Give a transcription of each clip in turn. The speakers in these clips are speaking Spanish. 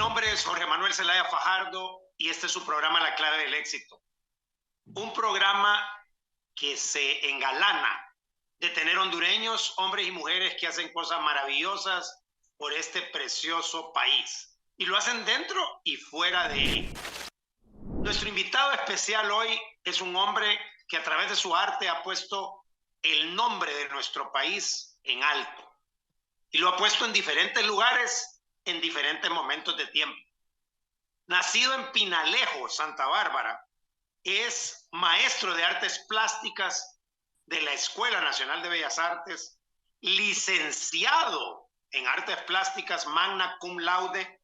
nombre es Jorge Manuel Zelaya Fajardo y este es su programa La Clave del Éxito. Un programa que se engalana de tener hondureños, hombres y mujeres que hacen cosas maravillosas por este precioso país. Y lo hacen dentro y fuera de él. Nuestro invitado especial hoy es un hombre que a través de su arte ha puesto el nombre de nuestro país en alto. Y lo ha puesto en diferentes lugares, en diferentes momentos de tiempo. Nacido en Pinalejo, Santa Bárbara, es maestro de artes plásticas de la Escuela Nacional de Bellas Artes, licenciado en artes plásticas magna cum laude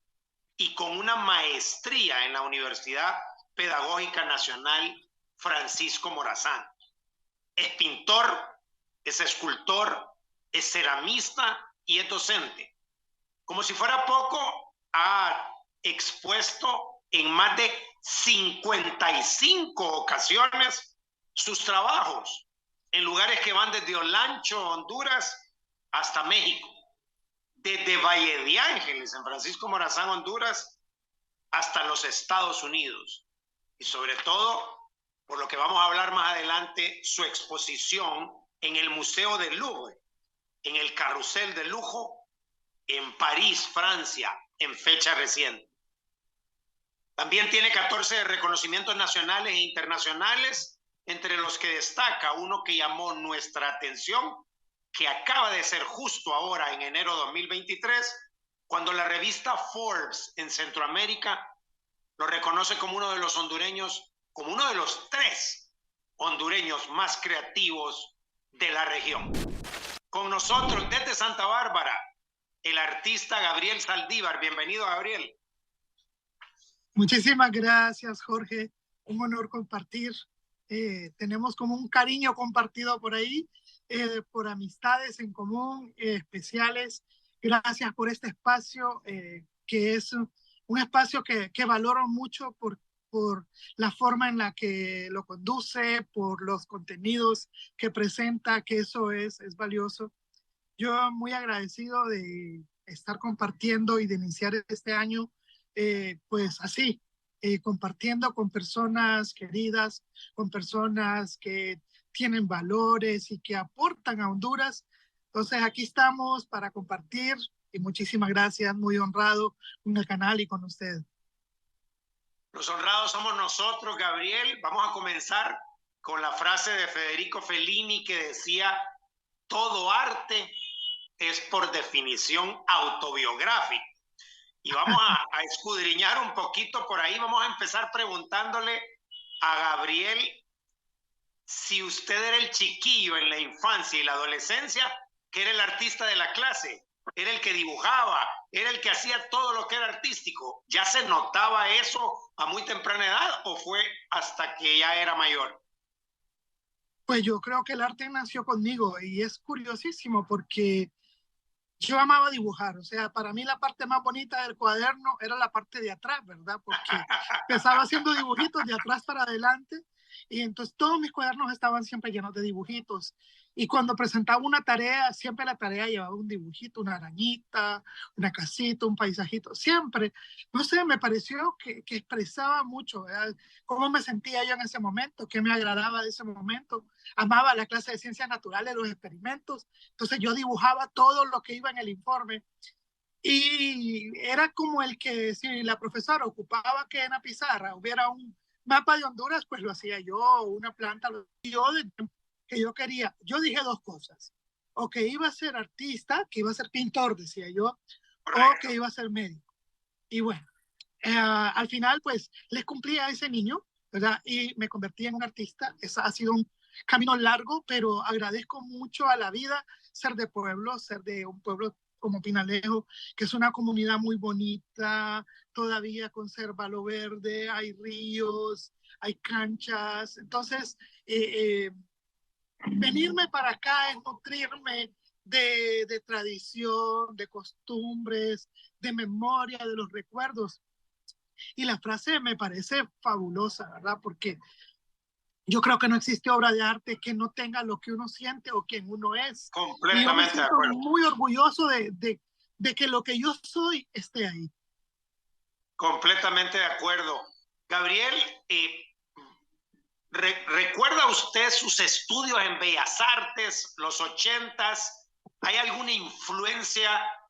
y con una maestría en la Universidad Pedagógica Nacional Francisco Morazán. Es pintor, es escultor, es ceramista y es docente. Como si fuera poco, ha expuesto en más de 55 ocasiones sus trabajos en lugares que van desde Olancho, Honduras, hasta México. Desde Valle de Ángeles, en Francisco Morazán, Honduras, hasta los Estados Unidos. Y sobre todo, por lo que vamos a hablar más adelante, su exposición en el Museo del Louvre, en el Carrusel de Lujo, en París, Francia, en fecha reciente. También tiene 14 reconocimientos nacionales e internacionales, entre los que destaca uno que llamó nuestra atención, que acaba de ser justo ahora en enero de 2023, cuando la revista Forbes en Centroamérica lo reconoce como uno de los hondureños, como uno de los 3 hondureños más creativos de la región. Con nosotros desde Santa Bárbara, el artista Gabriel Saldívar. Bienvenido, Gabriel. Muchísimas gracias, Jorge. Un honor compartir. Tenemos como un cariño compartido por ahí, por amistades en común, especiales. Gracias por este espacio, que es un espacio que valoro mucho por la forma en la que lo conduce, por los contenidos que presenta, que eso es valioso. Yo muy agradecido de estar compartiendo y de iniciar este año, pues así, compartiendo con personas queridas, con personas que tienen valores y que aportan a Honduras. Entonces aquí estamos para compartir y muchísimas gracias, muy honrado con el canal y con usted. Los honrados somos nosotros, Gabriel. Vamos a comenzar con la frase de Federico Fellini que decía: todo arte es por definición autobiográfico. Y vamos a escudriñar un poquito por ahí. Vamos a empezar preguntándole a Gabriel si usted era el chiquillo en la infancia y la adolescencia, que era el artista de la clase, era el que dibujaba, era el que hacía todo lo que era artístico. ¿Ya se notaba eso a muy temprana edad o fue hasta que ya era mayor? Pues yo creo que el arte nació conmigo y es curiosísimo porque yo amaba dibujar. O sea, para mí la parte más bonita del cuaderno era la parte de atrás, ¿verdad? Porque empezaba haciendo dibujitos de atrás para adelante y entonces todos mis cuadernos estaban siempre llenos de dibujitos. Y cuando presentaba una tarea, siempre la tarea llevaba un dibujito, una arañita, una casita, un paisajito, siempre. No sé, me pareció que expresaba mucho, ¿verdad? Cómo me sentía yo en ese momento, qué me agradaba de ese momento. Amaba la clase de ciencias naturales, los experimentos. Entonces yo dibujaba todo lo que iba en el informe. Y era como el que si la profesora ocupaba que en la pizarra hubiera un mapa de Honduras, pues lo hacía yo, una planta, yo que yo quería. Yo dije 2 cosas: o que iba a ser artista, que iba a ser pintor, decía yo, Correcto. o que iba a ser médico. Y bueno, al final pues les cumplí a ese niño, ¿verdad? Y me convertí en un artista. Ese ha sido un camino largo, pero agradezco mucho a la vida ser de pueblo, ser de un pueblo como Pinalejo, que es una comunidad muy bonita, todavía conserva lo verde, hay ríos, hay canchas. Entonces, venirme para acá es nutrirme de tradición, de costumbres, de memoria, de los recuerdos. Y la frase me parece fabulosa, ¿verdad? Porque yo creo que no existe obra de arte que no tenga lo que uno siente o quien uno es. Completamente y yo me siento de acuerdo. muy orgulloso de que lo que yo soy esté ahí. Completamente de acuerdo. Gabriel, ¿recuerda usted sus estudios en Bellas Artes, los 80s? ¿Hay alguna influencia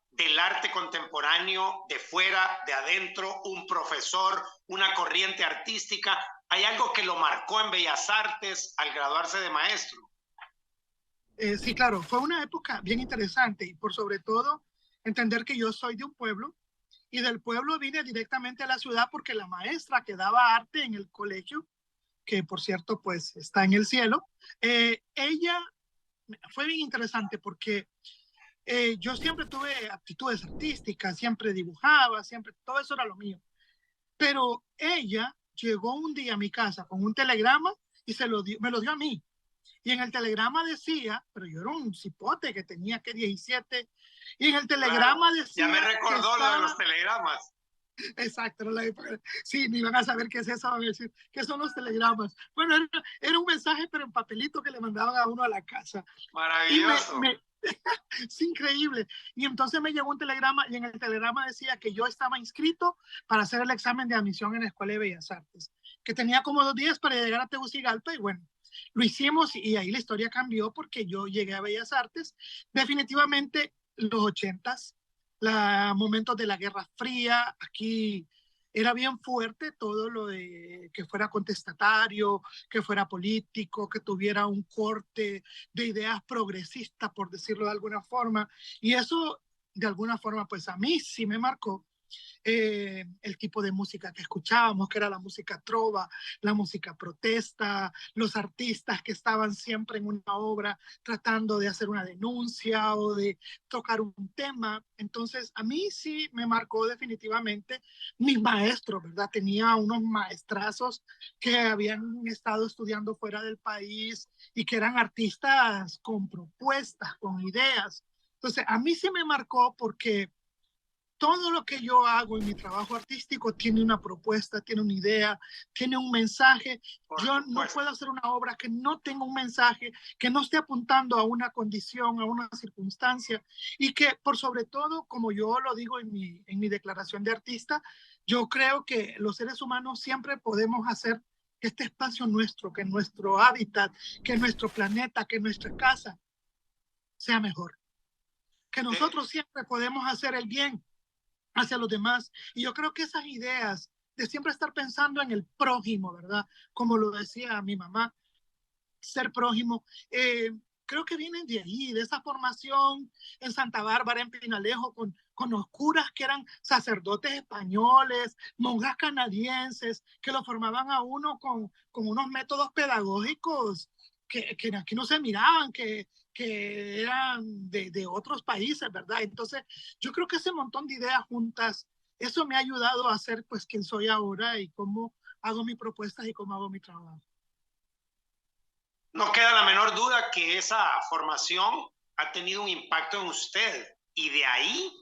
del arte contemporáneo de fuera, de adentro, un profesor, una corriente artística? ¿Hay algo que lo marcó en Bellas Artes al graduarse de maestro? Sí, claro, fue una época bien interesante y por sobre todo entender que yo soy de un pueblo y del pueblo vine directamente a la ciudad porque la maestra que daba arte en el colegio, que por cierto pues está en el cielo, ella fue bien interesante porque yo siempre tuve aptitudes artísticas, siempre dibujaba, siempre, todo eso era lo mío. Pero ella llegó un día a mi casa con un telegrama y me lo dio a mí. Y en el telegrama decía, pero yo era un cipote que tenía que 17, y en el telegrama decía ya me recordó que estaba, lo de los telegramas. Exacto, sí, ni van a saber qué es eso, van a decir, ¿qué son los telegramas? Bueno, era un mensaje, pero en papelito que le mandaban a uno a la casa. Maravilloso. Es increíble. Y entonces me llegó un telegrama y en el telegrama decía que yo estaba inscrito para hacer el examen de admisión en la Escuela de Bellas Artes, que tenía como 2 días para llegar a Tegucigalpa y bueno, lo hicimos y ahí la historia cambió porque yo llegué a Bellas Artes. Definitivamente los 80s, momentos de la Guerra Fría, aquí era bien fuerte todo lo de que fuera contestatario, que fuera político, que tuviera un corte de ideas progresistas, por decirlo de alguna forma. Y eso, de alguna forma, pues a mí sí me marcó el tipo de música que escuchábamos, que era la música trova, la música protesta, los artistas que estaban siempre en una obra tratando de hacer una denuncia o de tocar un tema. Entonces, a mí sí me marcó definitivamente mis maestros, ¿verdad? Tenía unos maestrazos que habían estado estudiando fuera del país y que eran artistas con propuestas, con ideas. Entonces, a mí sí me marcó porque todo lo que yo hago en mi trabajo artístico tiene una propuesta, tiene una idea, tiene un mensaje. Yo no puedo hacer una obra que no tenga un mensaje, que no esté apuntando a una condición, a una circunstancia y que por sobre todo, como yo lo digo en mi declaración de artista, yo creo que los seres humanos siempre podemos hacer que este espacio nuestro, que nuestro hábitat, que nuestro planeta, que nuestra casa sea mejor. Que nosotros siempre podemos hacer el bien hacia los demás. Y yo creo que esas ideas de siempre estar pensando en el prójimo, ¿verdad? Como lo decía mi mamá, ser prójimo, creo que vienen de ahí, de esa formación en Santa Bárbara, en Pinalejo, con los curas que eran sacerdotes españoles, monjas canadienses, que lo formaban a uno con unos métodos pedagógicos que aquí no se miraban, que eran de otros países, ¿verdad? Entonces, yo creo que ese montón de ideas juntas, eso me ha ayudado a ser pues quien soy ahora y cómo hago mis propuestas y cómo hago mi trabajo. No queda la menor duda que esa formación ha tenido un impacto en usted y de ahí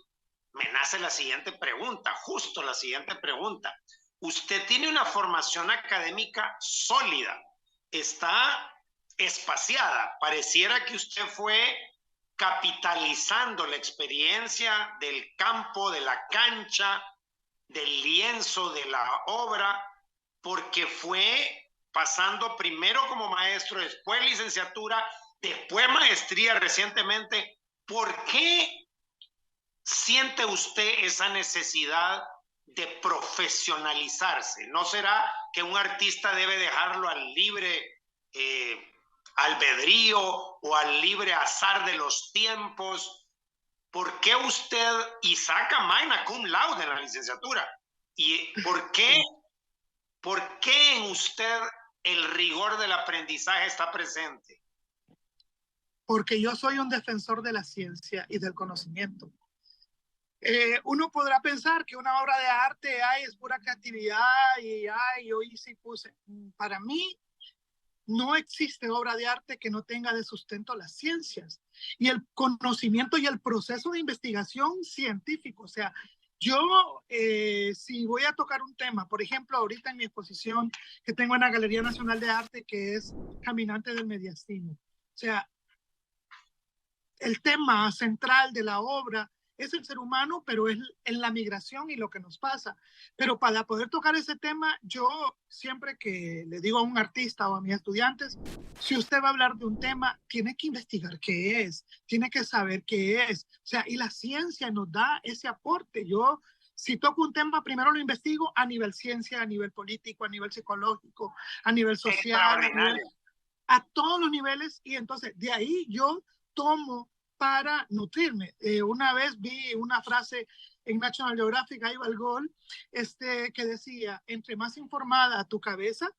me nace la siguiente pregunta, justo la siguiente pregunta. Usted tiene una formación académica sólida, está espaciada, pareciera que usted fue capitalizando la experiencia del campo, de la cancha, del lienzo, de la obra, porque fue pasando primero como maestro, después licenciatura, después maestría recientemente. ¿Por qué siente usted esa necesidad de profesionalizarse? ¿No será que un artista debe dejarlo al libre albedrío o al libre azar de los tiempos? ¿Por qué usted, y saca magna cum laude en la licenciatura, y por qué en usted el rigor del aprendizaje está presente? Porque yo soy un defensor de la ciencia y del conocimiento. Uno podrá pensar que una obra de arte es pura creatividad y hoy sí puse. Para mí, no existe obra de arte que no tenga de sustento las ciencias y el conocimiento y el proceso de investigación científico. O sea, yo, si voy a tocar un tema, por ejemplo, ahorita en mi exposición que tengo en la Galería Nacional de Arte, que es Caminante del Mediastino. O sea, el tema central de la obra es el ser humano, pero es en la migración y lo que nos pasa. Pero para poder tocar ese tema, yo siempre que le digo a un artista o a mis estudiantes, si usted va a hablar de un tema, tiene que investigar qué es, tiene que saber qué es. O sea, y la ciencia nos da ese aporte. Yo, si toco un tema, primero lo investigo a nivel ciencia, a nivel político, a nivel psicológico, a nivel social, a todos los niveles, y entonces de ahí yo tomo para nutrirme. Una vez vi una frase en National Geographic, ahí va el gol, que decía, entre más informada tu cabeza,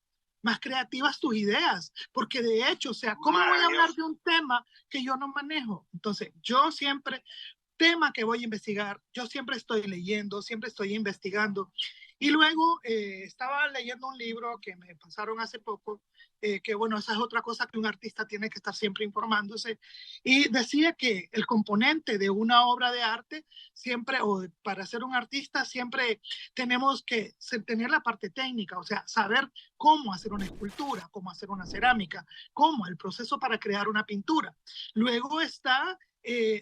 más creativas tus ideas, porque de hecho, o sea, ¿cómo voy a hablar de un tema que yo no manejo? Entonces, yo siempre, tema que voy a investigar, yo siempre estoy leyendo, siempre estoy investigando. Y luego estaba leyendo un libro que me pasaron hace poco, que bueno, esa es otra cosa que un artista tiene que estar siempre informándose, y decía que el componente de una obra de arte siempre, o para ser un artista, siempre tenemos que tener la parte técnica, o sea, saber cómo hacer una escultura, cómo hacer una cerámica, cómo el proceso para crear una pintura. Luego está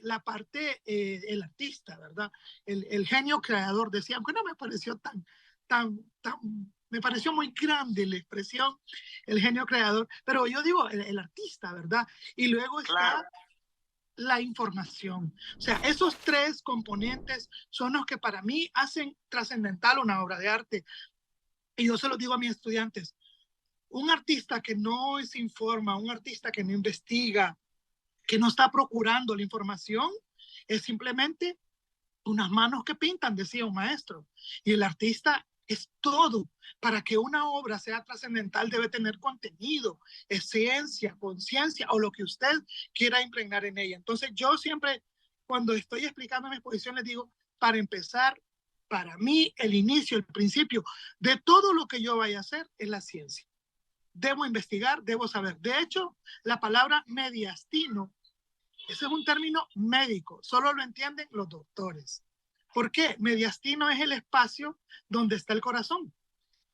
la parte, el artista, ¿verdad? El genio creador, decía, aunque no me pareció me pareció muy grande la expresión, el genio creador, pero yo digo el artista, ¿verdad? Y luego está la información. O sea, esos tres componentes son los que para mí hacen trascendental una obra de arte. Y yo se lo digo a mis estudiantes, un artista que no se informa, un artista que no investiga, que no está procurando la información, es simplemente unas manos que pintan, decía un maestro. Y el artista es todo. Para que una obra sea trascendental debe tener contenido, esencia, conciencia o lo que usted quiera impregnar en ella. Entonces yo siempre, cuando estoy explicando mi exposición, les digo, para empezar, para mí el inicio, el principio de todo lo que yo vaya a hacer es la ciencia. Debo investigar, debo saber. De hecho, la palabra mediastino, ese es un término médico, solo lo entienden los doctores. ¿Por qué? Mediastino es el espacio donde está el corazón,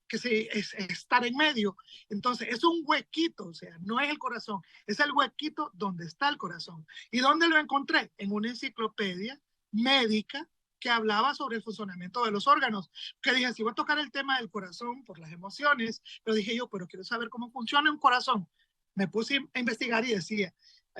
que es estar en medio. Entonces, es un huequito, o sea, no es el corazón, es el huequito donde está el corazón. ¿Y dónde lo encontré? En una enciclopedia médica que hablaba sobre el funcionamiento de los órganos. Que dije, si voy a tocar el tema del corazón por las emociones, pero dije yo, pero quiero saber cómo funciona un corazón. Me puse a investigar y decía,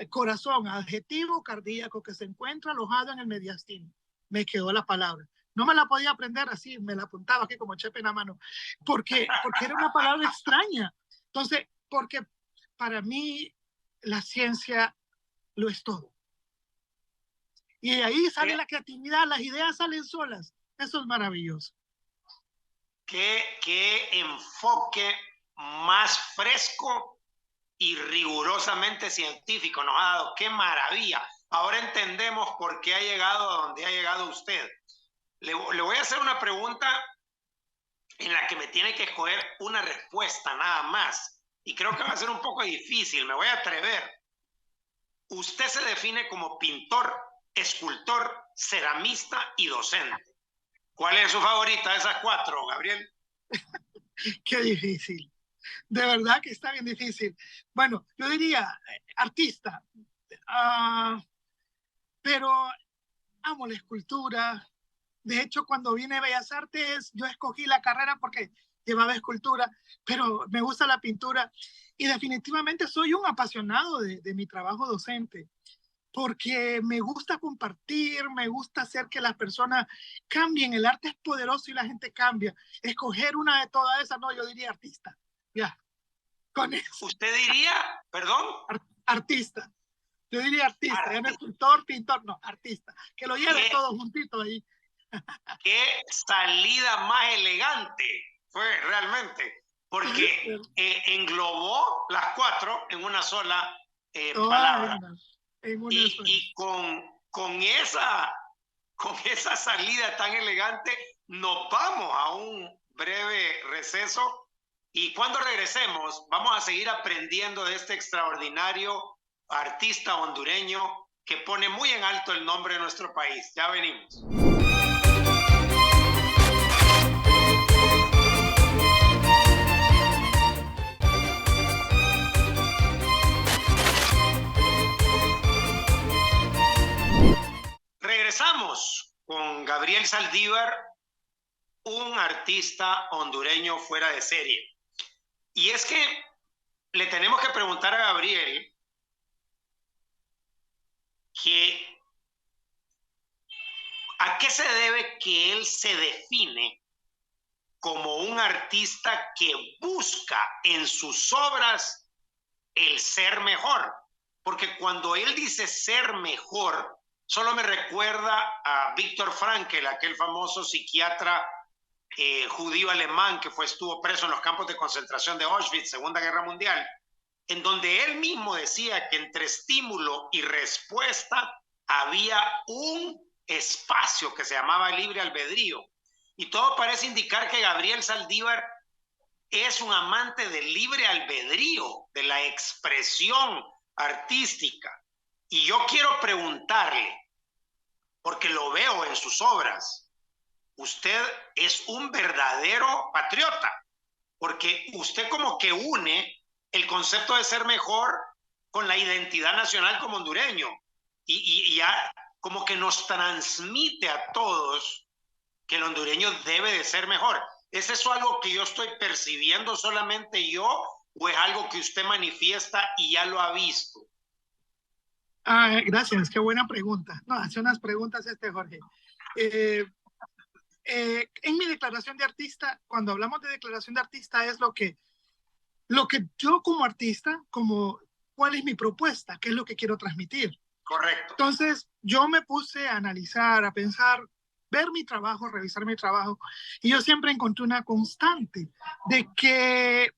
corazón, adjetivo cardíaco que se encuentra alojado en el mediastino. Me quedó la palabra. No me la podía aprender así, me la apuntaba aquí como chepe en la mano, porque era una palabra extraña. Entonces, porque para mí la ciencia lo es todo. Y de ahí sale la creatividad, las ideas salen solas. Eso es maravilloso. Qué enfoque más fresco y rigurosamente científico nos ha dado. ¡Qué maravilla! Ahora entendemos por qué ha llegado a donde ha llegado usted. Le voy a hacer una pregunta en la que me tiene que escoger una respuesta nada más. Y creo que va a ser un poco difícil, me voy a atrever. Usted se define como pintor, escultor, ceramista y docente. ¿Cuál es su favorita de esas cuatro, Gabriel? Qué difícil. De verdad que está bien difícil. Bueno, yo diría artista, pero amo la escultura. De hecho, cuando vine a Bellas Artes, yo escogí la carrera porque llevaba escultura, pero me gusta la pintura y definitivamente soy un apasionado de mi trabajo docente, porque me gusta compartir, me gusta hacer que las personas cambien. El arte es poderoso y la gente cambia. Escoger una de todas esas, no, yo diría artista. Ya, con eso. ¿Usted diría, perdón? Artista. Yo diría artista, ya no escultor, pintor, no, artista. Que lo lleve todo juntito ahí. Qué salida más elegante fue realmente, porque englobó las cuatro en una sola palabra. Y con esa salida tan elegante nos vamos a un breve receso y cuando regresemos vamos a seguir aprendiendo de este extraordinario artista hondureño que pone muy en alto el nombre de nuestro país. Ya venimos. Regresamos Saldívar, un artista hondureño fuera de serie. Y es que le tenemos que preguntar a Gabriel que a qué se debe que él se define como un artista que busca en sus obras el ser mejor. Porque cuando él dice ser mejor, solo me recuerda a Viktor Frankl, aquel famoso psiquiatra judío alemán que estuvo preso en los campos de concentración de Auschwitz, Segunda Guerra Mundial, en donde él mismo decía que entre estímulo y respuesta había un espacio que se llamaba libre albedrío. Y todo parece indicar que Gabriel Saldívar es un amante del libre albedrío, de la expresión artística. Y yo quiero preguntarle, porque lo veo en sus obras, usted es un verdadero patriota, porque usted como que une el concepto de ser mejor con la identidad nacional como hondureño y ya como que nos transmite a todos que el hondureño debe de ser mejor. ¿Es eso algo que yo estoy percibiendo solamente yo o es algo que usted manifiesta y ya lo ha visto? Gracias, qué buena pregunta. No, hace unas preguntas Jorge. En mi declaración de artista, cuando hablamos de declaración de artista, es lo que yo como artista, cuál es mi propuesta, qué es lo que quiero transmitir. Correcto. Entonces, yo me puse a analizar, a pensar, ver mi trabajo, revisar mi trabajo, y yo siempre encontré una constante de que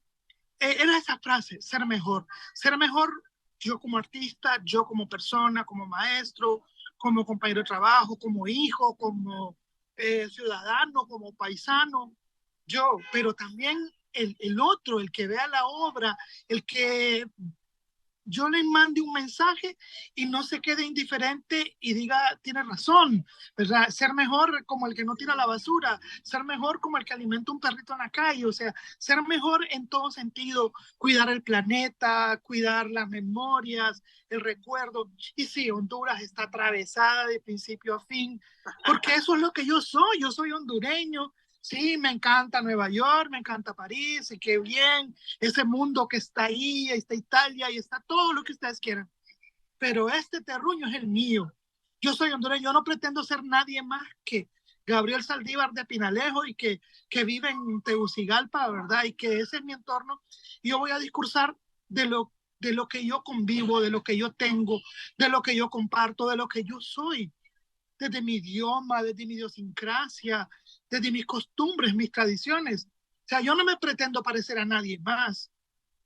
era esa frase, ser mejor. Ser mejor yo como artista, yo como persona, como maestro, como compañero de trabajo, como hijo, como ciudadano, como paisano, yo, pero también el otro, el que vea la obra, el que yo le mande un mensaje y no se quede indiferente y diga, tiene razón, ¿verdad? Ser mejor como el que no tira la basura, ser mejor como el que alimenta un perrito en la calle, o sea, ser mejor en todo sentido, cuidar el planeta, cuidar las memorias, el recuerdo. Y sí, Honduras está atravesada de principio a fin, porque eso es lo que yo soy hondureño. Sí, me encanta Nueva York, me encanta París, y qué bien, ese mundo que está ahí, está Italia y está todo lo que ustedes quieran. Pero este terruño es el mío. Yo soy hondureño, yo no pretendo ser nadie más que Gabriel Saldívar de Pinalejo y que vive en Tegucigalpa, ¿verdad? Y que ese es mi entorno. Y yo voy a discursar de lo que yo convivo, de lo que yo tengo, de lo que yo comparto, de lo que yo soy, desde mi idioma, desde mi idiosincrasia, desde mis costumbres, mis tradiciones. O sea, yo no me pretendo parecer a nadie más.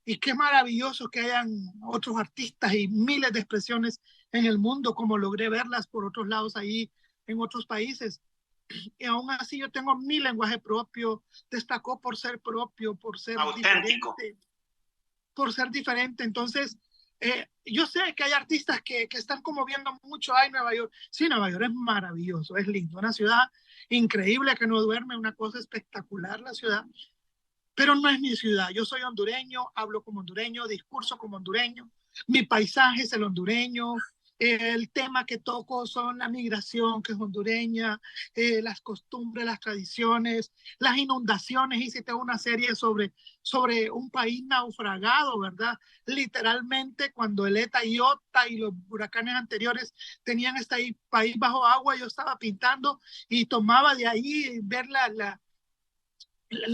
Y qué maravilloso que hayan otros artistas y miles de expresiones en el mundo, como logré verlas por otros lados ahí en otros países. Y aún así yo tengo mi lenguaje propio, destacó por ser propio, por ser auténtico, diferente, por ser diferente. Entonces, yo sé que hay artistas que están como viendo mucho, ay, Nueva York. Sí, Nueva York es maravilloso, es lindo, una ciudad increíble que no duerme, una cosa espectacular la ciudad, pero no es mi ciudad. Yo soy hondureño, hablo como hondureño, discurso como hondureño, mi paisaje es el hondureño, el tema que toco son la migración, que es hondureña, las costumbres, las tradiciones, las inundaciones. Hice toda una serie sobre un país naufragado, ¿verdad? Literalmente, cuando el ETA y OTA y los huracanes anteriores tenían este país bajo agua, yo estaba pintando y tomaba de ahí ver la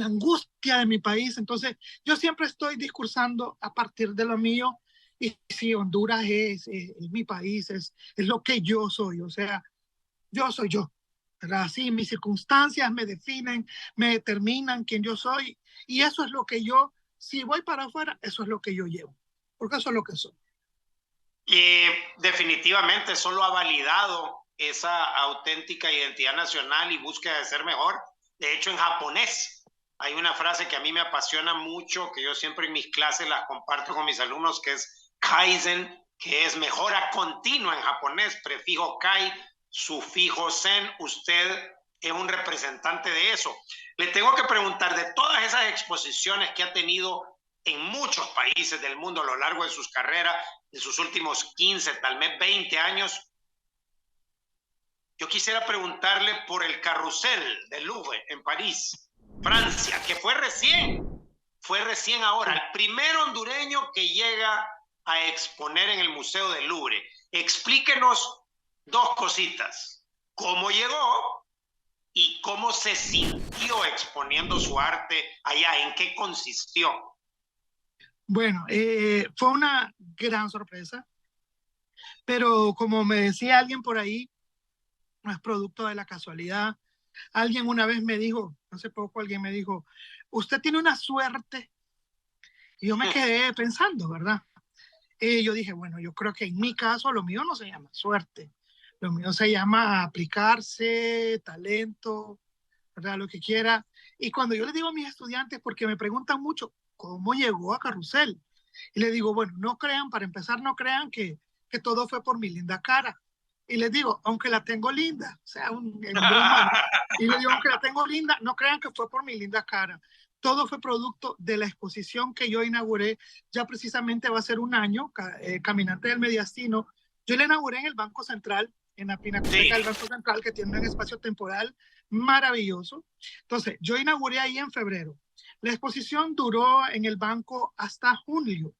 angustia de mi país. Entonces, yo siempre estoy discursando a partir de lo mío. Y si Honduras es mi país, es lo que yo soy, o sea, yo soy yo, ¿verdad? Así mis circunstancias me definen, me determinan quién yo soy, y eso es lo que yo, si voy para afuera, eso es lo que yo llevo, porque eso es lo que soy. Y definitivamente solo ha validado esa auténtica identidad nacional y búsqueda de ser mejor. De hecho, en japonés hay una frase que a mí me apasiona mucho, que yo siempre en mis clases las comparto con mis alumnos, que es Kaizen, que es mejora continua en japonés, prefijo kai, sufijo sen. Usted es un representante de eso. Le tengo que preguntar, de todas esas exposiciones que ha tenido en muchos países del mundo a lo largo de sus carreras, de sus últimos 15, tal vez 20 años, yo quisiera preguntarle por el Carrusel del Louvre en París, Francia, que fue recién ahora, el primer hondureño que llega a exponer en el Museo del Louvre. Explíquenos dos cositas. ¿Cómo llegó y cómo se sintió exponiendo su arte allá? ¿En qué consistió? Bueno, fue una gran sorpresa, pero como me decía alguien por ahí, no es producto de la casualidad. Alguien una vez me dijo, hace poco alguien me dijo, usted tiene una suerte. Y yo me quedé pensando, ¿verdad? Y yo dije, bueno, yo creo que en mi caso lo mío no se llama suerte. Lo mío se llama aplicarse, talento, ¿verdad? Lo que quiera. Y cuando yo les digo a mis estudiantes, porque me preguntan mucho, ¿cómo llegó a Carrusel? Y les digo, bueno, no crean, para empezar, no crean que todo fue por mi linda cara. Y les digo, aunque la tengo linda, o sea, en broma, ¿no? Y les digo, aunque la tengo linda, no crean que fue por mi linda cara. Todo fue producto de la exposición que yo inauguré, ya precisamente va a ser un año, Caminante del Mediastino. Yo la inauguré en el Banco Central, en la Pinacoteca del Banco Central, que tiene un espacio temporal maravilloso. Entonces, yo inauguré ahí en febrero. La exposición duró en el banco hasta junio.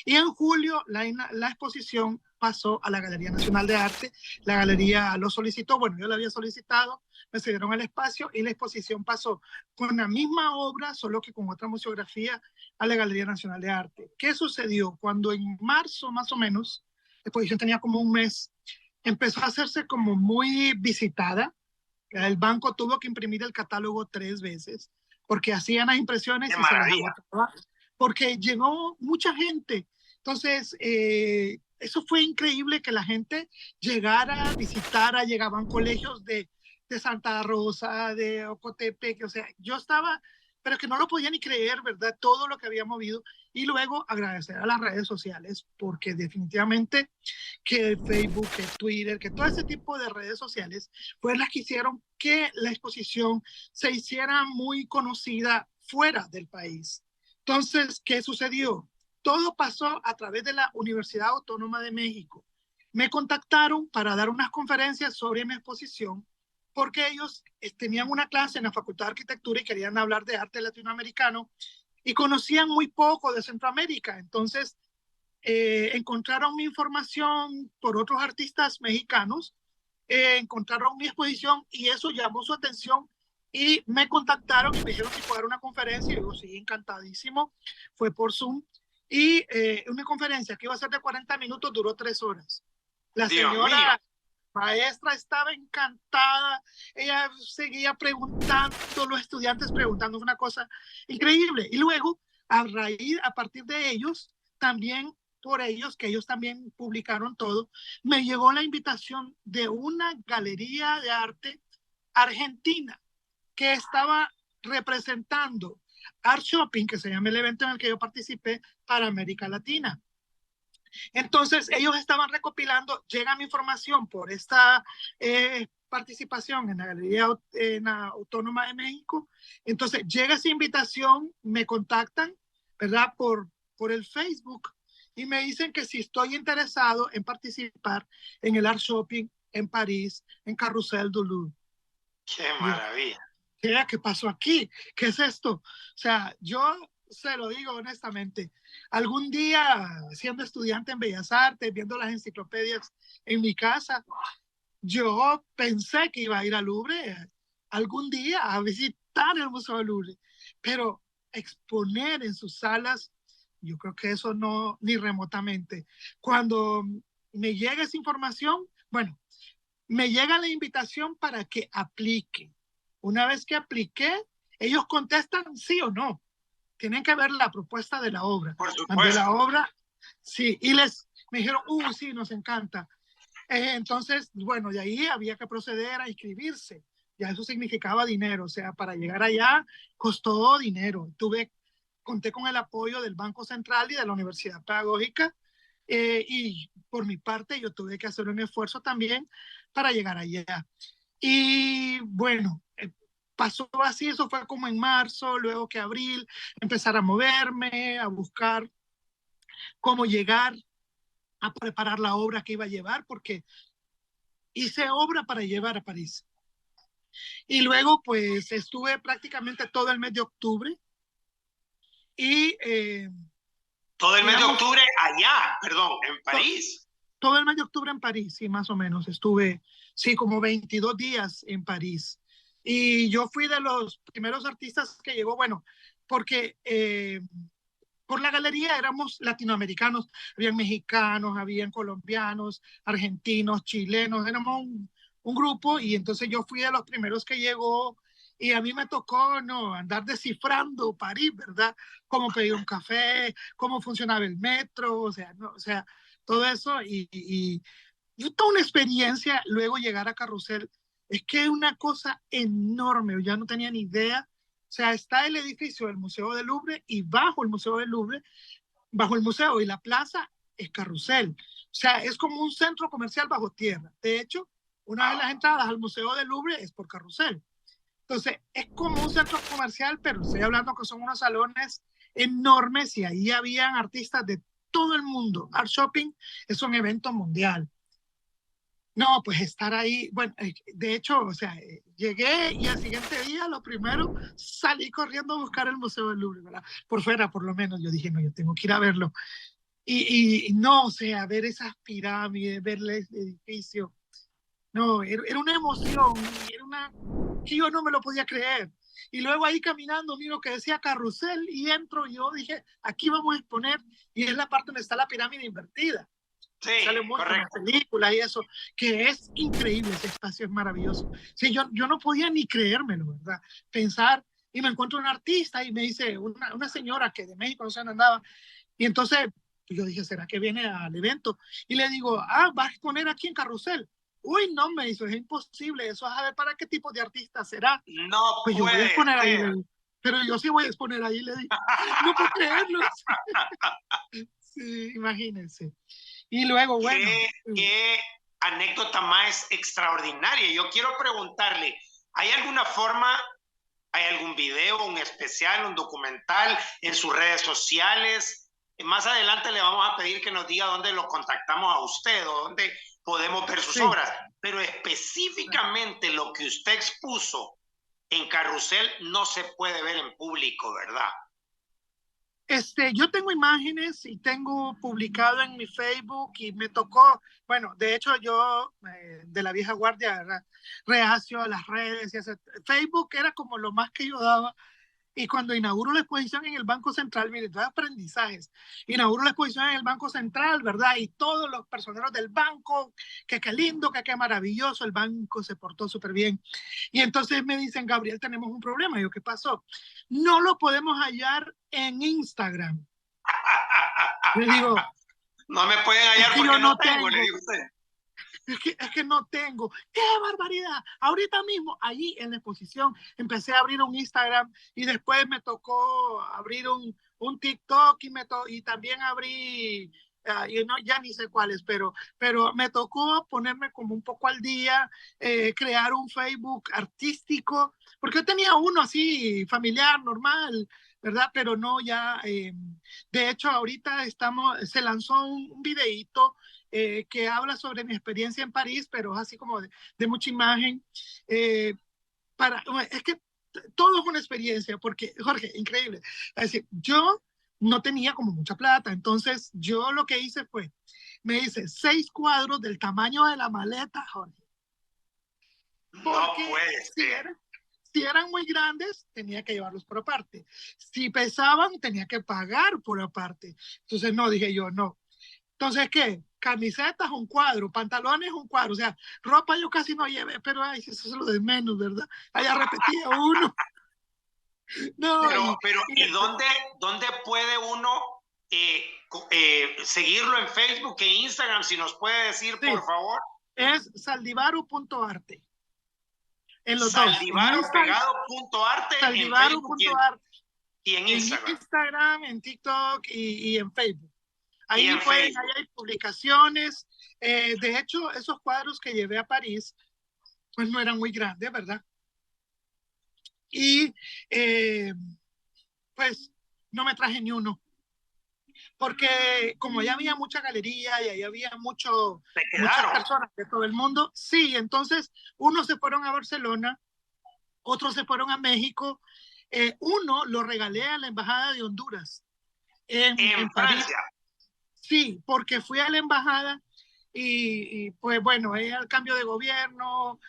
Y en julio la exposición pasó a la Galería Nacional de Arte. La galería lo solicitó, bueno, yo la había solicitado, me cedieron el espacio y la exposición pasó con la misma obra, solo que con otra museografía, a la Galería Nacional de Arte. ¿Qué sucedió? Cuando en marzo, más o menos, la exposición tenía como un mes, empezó a hacerse como muy visitada. El banco tuvo que imprimir el catálogo 3 veces porque hacían las impresiones y se las agotaba, porque llegó mucha gente. Entonces, eso fue increíble que la gente llegara, visitara, llegaban colegios de Santa Rosa, de Ocotepec, o sea, yo estaba, pero que no lo podía ni creer, ¿verdad? Todo lo que había movido. Y luego agradecer a las redes sociales, porque definitivamente que Facebook, que Twitter, que todo ese tipo de redes sociales, pues las que hicieron que la exposición se hiciera muy conocida fuera del país. Entonces, ¿qué sucedió? Todo pasó a través de la Universidad Autónoma de México. Me contactaron para dar unas conferencias sobre mi exposición porque ellos tenían una clase en la Facultad de Arquitectura y querían hablar de arte latinoamericano y conocían muy poco de Centroamérica. Entonces, encontraron mi información por otros artistas mexicanos, encontraron mi exposición y eso llamó su atención y me contactaron y me dijeron si puedo dar una conferencia. Y yo, sí, encantadísimo. Fue por Zoom y una conferencia que iba a ser de 40 minutos duró 3 horas. La señora maestra estaba encantada, ella seguía preguntando, los estudiantes preguntando, una cosa increíble. Y luego, a partir de ellos, también por ellos, que ellos también publicaron todo, me llegó la invitación de una galería de arte argentina que estaba representando Art Shopping, que se llama el evento en el que yo participé, para América Latina. Entonces, ellos estaban recopilando, llega mi información por esta participación en la Galería Autónoma de México. Entonces, llega esa invitación, me contactan, ¿verdad? Por el Facebook y me dicen que si estoy interesado en participar en el Art Shopping en París, en Carrusel du Louvre. ¡Qué maravilla! ¿Qué pasó aquí? ¿Qué es esto? O sea, yo se lo digo honestamente, algún día siendo estudiante en Bellas Artes, viendo las enciclopedias en mi casa, yo pensé que iba a ir al Louvre algún día a visitar el Museo del Louvre, pero exponer en sus salas, yo creo que eso no, ni remotamente. Cuando me llega esa información, bueno, me llega la invitación para que aplique. Una vez que apliqué, ellos contestan sí o no. Tienen que ver la propuesta de la obra. Por supuesto. De la obra, sí. Y me dijeron, sí, nos encanta. Entonces, bueno, de ahí había que proceder a inscribirse. Ya eso significaba dinero. O sea, para llegar allá costó dinero. Conté con el apoyo del Banco Central y de la Universidad Pedagógica. Y por mi parte, yo tuve que hacer un esfuerzo también para llegar allá. Y bueno, pasó así, eso fue como en marzo, luego que abril, empezar a moverme, a buscar cómo llegar a preparar la obra que iba a llevar, porque hice obra para llevar a París. Y luego, pues, estuve prácticamente todo el mes de octubre y, Todo el mes de digamos, octubre allá, perdón, en París. todo el mes de octubre en París, sí, más o menos. Estuve, sí, como 22 días en París. Y yo fui de los primeros artistas que llegó, bueno, porque por la galería éramos latinoamericanos, habían mexicanos, habían colombianos, argentinos, chilenos, éramos un grupo y entonces yo fui de los primeros que llegó y a mí me tocó no andar descifrando París, ¿verdad? Cómo pedir un café, cómo funcionaba el metro, o sea, no, o sea, todo eso y fue toda una experiencia luego llegar a Carrusel. Es que es una cosa enorme, yo ya no tenía ni idea. O sea, está el edificio del Museo del Louvre y bajo el Museo del Louvre, bajo el museo y la plaza es Carrusel. O sea, es como un centro comercial bajo tierra. De hecho, una de las entradas al Museo del Louvre es por Carrusel. Entonces, es como un centro comercial, pero estoy hablando que son unos salones enormes y ahí habían artistas de todo el mundo. Art Shopping es un evento mundial. No, pues estar ahí, bueno, de hecho, o sea, llegué y al siguiente día, lo primero, salí corriendo a buscar el Museo del Louvre, ¿verdad? Por fuera, por lo menos, yo dije, no, yo tengo que ir a verlo. Y no, o sea, ver esas pirámides, ver el edificio, no, era una emoción, era una, que yo no me lo podía creer. Y luego ahí caminando, miro que decía carrusel y entro, y yo dije, aquí vamos a exponer, y es la parte donde está la pirámide invertida. Sí, Sale mucho en las correcto. películas y eso, que es increíble, ese espacio es maravilloso. Sí, yo no podía ni creérmelo, ¿verdad? Pensar, y me encuentro un artista y me dice, una señora que de México no se andaba, y entonces yo dije, ¿será que viene al evento? Y le digo, ah, vas a exponer aquí en Carrusel. Uy, no, me dice, es imposible, eso es a ver para qué tipo de artista será. No Pues yo voy a puede exponer ahí, le ser. digo. Pero yo sí voy a exponer ahí, le digo. No puedo creerlo. Sí, imagínense. Y luego, bueno, Qué anécdota más extraordinaria. Yo quiero preguntarle, ¿hay alguna forma, hay algún video, un especial, un documental en sus redes sociales? Más adelante le vamos a pedir que nos diga dónde lo contactamos a usted o dónde podemos ver sus sí. obras. Pero específicamente lo que usted expuso en Carrusel no se puede ver en público, ¿verdad? Yo tengo imágenes y tengo publicado en mi Facebook y me tocó, bueno, de hecho yo de la vieja guardia era reacio a las redes y Facebook era como lo más que yo daba. Y cuando inauguro la exposición en el Banco Central, mire, dos aprendizajes. Inauguro la exposición en el Banco Central, ¿verdad? Y todos los personeros del banco, que qué lindo, que qué maravilloso, el banco se portó súper bien. Y entonces me dicen, Gabriel, tenemos un problema. Y yo, ¿qué pasó? No lo podemos hallar en Instagram. Le digo, No me pueden es hallar que yo porque no no tengo, le tengo. digo usted. Es que no tengo. ¡Qué barbaridad! Ahorita mismo, allí en la exposición, empecé a abrir un Instagram y después me tocó abrir un TikTok y también abrí, y no, ya ni sé cuáles, pero me tocó ponerme como un poco al día, crear un Facebook artístico, porque yo tenía uno así, familiar, normal, ¿verdad? Pero no ya, de hecho, ahorita se lanzó un videíto que habla sobre mi experiencia en París, pero es así como de mucha imagen. Eh, es que todo es una experiencia, porque, Jorge, increíble. Es decir, yo no tenía como mucha plata, entonces yo lo que hice fue, me hice 6 cuadros del tamaño de la maleta, Jorge, No porque puede ser. si eran muy grandes, tenía que llevarlos por aparte. Si pesaban, tenía que pagar por aparte. Entonces, no, dije yo, no. Entonces, ¿qué? Camisetas, un cuadro, pantalones, un cuadro. O sea, ropa yo casi no llevé, pero ay, eso es lo de menos, ¿verdad? Allá repetía uno. No, ¿Y dónde puede uno seguirlo en Facebook e Instagram? Si nos puede decir, sí, por favor. es saldivaru.arte. En los dos, en Saldivaro Instagram, pegado punto arte en Facebook saldivaru.arte. y en En Instagram. Instagram, en TikTok y en Facebook. Y Ahí en pueden, ahí Facebook. hay publicaciones. De hecho, esos cuadros que llevé a París, pues no eran muy grandes, ¿verdad? Y pues no me traje ni uno, porque como ya había mucha galería y ahí había Se muchas quedaron. personas de todo el mundo, sí, entonces unos se fueron a Barcelona, otros se fueron a México, uno lo regalé a la Embajada de Honduras En en París. Francia. Sí, porque fui a la embajada pues bueno, el cambio de gobierno,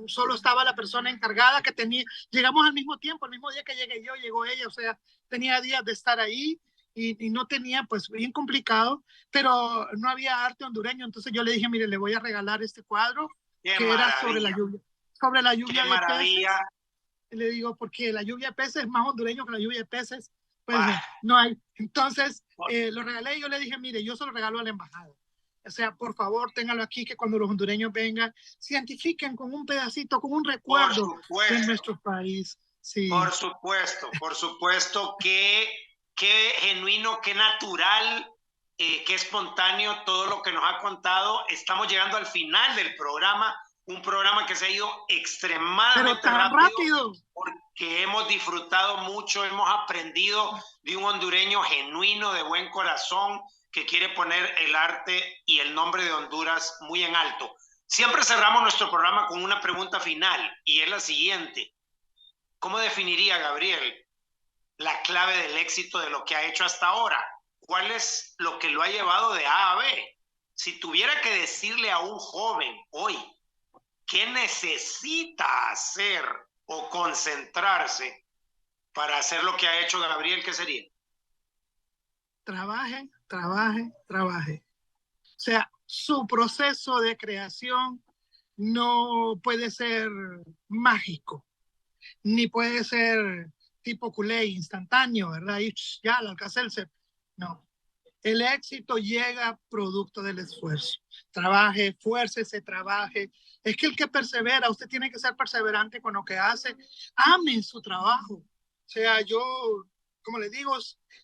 solo estaba la persona encargada que tenía, llegamos al mismo tiempo, el mismo día que llegué yo, llegó ella, o sea, tenía días de estar ahí y no tenía, pues bien complicado, pero no había arte hondureño, entonces yo le dije, mire, le voy a regalar este cuadro Qué que era maravilla. sobre la Qué lluvia de maravilla. peces. Le digo, porque la lluvia de peces es más hondureño que la lluvia de peces, pues Ah, no hay. Entonces, lo regalé y yo le dije, mire, yo se lo regalo a la embajada. O sea, por favor, téngalo aquí, que cuando los hondureños vengan, se identifiquen con un pedacito, con un por recuerdo de supuesto. nuestro país. Sí. Por supuesto, qué genuino, qué natural, qué espontáneo todo lo que nos ha contado. Estamos llegando al final del programa, un programa que se ha ido Pero extremadamente tan rápido rápido. porque hemos disfrutado mucho, hemos aprendido de un hondureño genuino, de buen corazón, que quiere poner el arte y el nombre de Honduras muy en alto. Siempre cerramos nuestro programa con una pregunta final y es la siguiente. ¿Cómo definiría, Gabriel, la clave del éxito de lo que ha hecho hasta ahora? ¿Cuál es lo que lo ha llevado de A a B? Si tuviera que decirle a un joven hoy qué necesita hacer o concentrarse para hacer lo que ha hecho Gabriel, ¿qué sería? Trabaje, trabaje, trabaje. O sea, su proceso de creación no puede ser mágico, ni puede ser tipo culé instantáneo, ¿verdad? Y ya, al alcanzarse. No. El éxito llega producto del esfuerzo. Trabaje, esfuércese, trabaje. Es que el que persevera, usted tiene que ser perseverante con lo que hace. Ame su trabajo. O sea, yo, como le digo,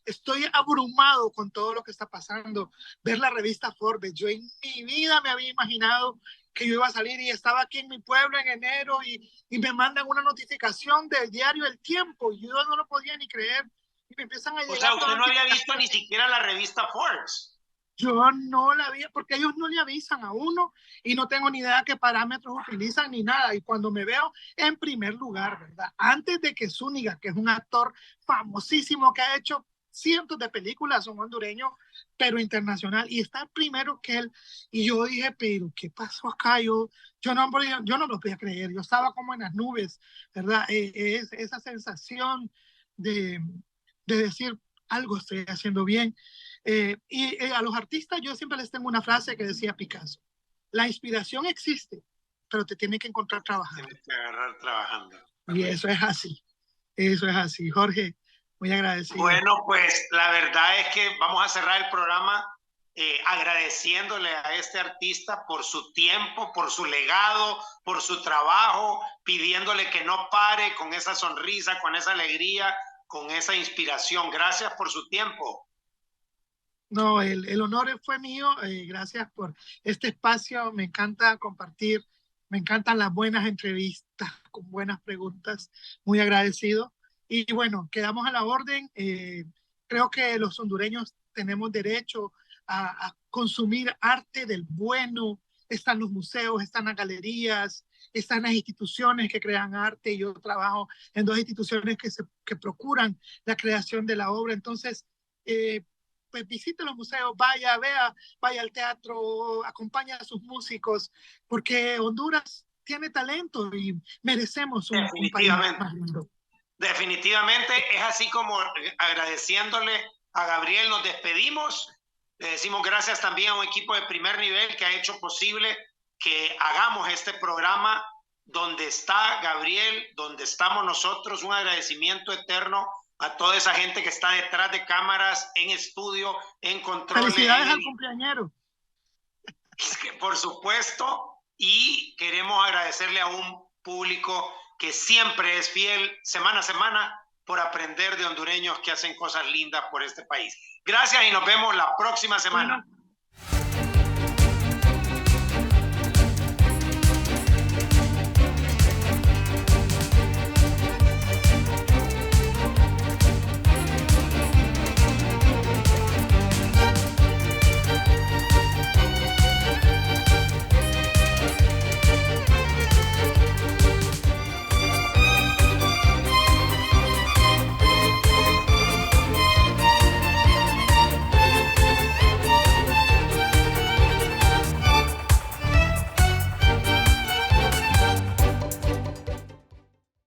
estoy abrumado con todo lo que está pasando. Ver la revista Forbes. Yo en mi vida me había imaginado que yo iba a salir y estaba aquí en mi pueblo en enero y me mandan una notificación del diario El Tiempo. Y yo no lo podía ni creer y me empiezan a O llegar sea, usted todas no las había visto notificaciones. ni siquiera la revista Forbes. Yo no la vi porque ellos no le avisan a uno y no tengo ni idea qué parámetros utilizan ni nada. Y cuando me veo en primer lugar, ¿verdad? Antes de que Zúñiga, que es un actor famosísimo que ha hecho cientos de películas, un hondureño, pero internacional, y está primero que él. Y yo dije, pero ¿qué pasó acá? Yo no lo podía creer. Yo estaba como en las nubes, ¿verdad? Esa sensación de, de decir, algo estoy haciendo bien. A los artistas yo siempre les tengo una frase que decía Picasso, la inspiración existe, pero te tiene que encontrar trabajando. Tienes que agarrar trabajando. Y eso es así, Jorge, muy agradecido. Bueno, pues la verdad es que vamos a cerrar el programa agradeciéndole a este artista por su tiempo, por su legado, por su trabajo, pidiéndole que no pare con esa sonrisa, con esa alegría, con esa inspiración. Gracias por su tiempo. No, el honor fue mío. Gracias por este espacio. Me encanta compartir. Me encantan las buenas entrevistas con buenas preguntas. Muy agradecido. Y bueno, quedamos a la orden. Creo que los hondureños tenemos derecho a consumir arte del bueno. Están los museos, están las galerías, están las instituciones que crean arte. Yo trabajo en dos instituciones que procuran la creación de la obra. Entonces, pues visite los museos, vaya al teatro, acompaña a sus músicos, porque Honduras tiene talento y merecemos un país más lindo. Definitivamente es así como agradeciéndole a Gabriel nos despedimos. Le decimos gracias también a un equipo de primer nivel que ha hecho posible que hagamos este programa donde está Gabriel, donde estamos nosotros. Un agradecimiento eterno a toda esa gente que está detrás de cámaras, en estudio, en controles. Felicidades al cumpleañero. Por supuesto, y queremos agradecerle a un público que siempre es fiel semana a semana por aprender de hondureños que hacen cosas lindas por este país. Gracias y nos vemos la próxima semana. Bueno.